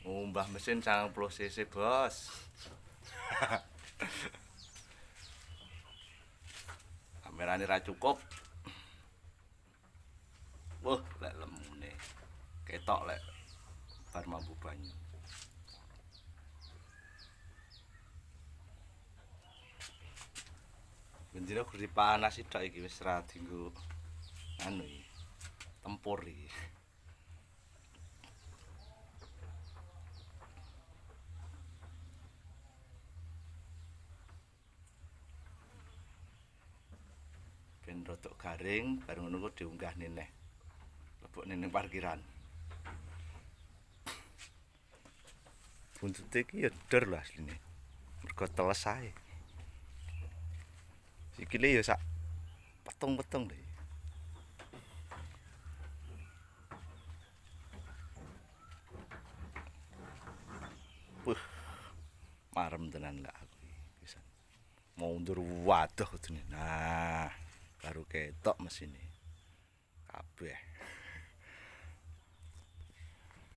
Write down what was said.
Ngumbah mesin 90 cc, Bos. Kamerane ra cukup. Wah, lek lemune. Ketok lek bar mampu banyu. Bendina kudu dipanasi tok iki wis ra dienggo anu iki. Tempur iki. Ben rodok garing, bareng ngono ku diunggah neneh. Lebokne ning parkiran. Buntute iki ya dor lho asline. Mergo teles ae. Sikile ya sak petung-petung lho. Wah, marem tenan lak aku iki pisan. Mundur waduh kudune. Nah, baru ketok mesine. Kabeh.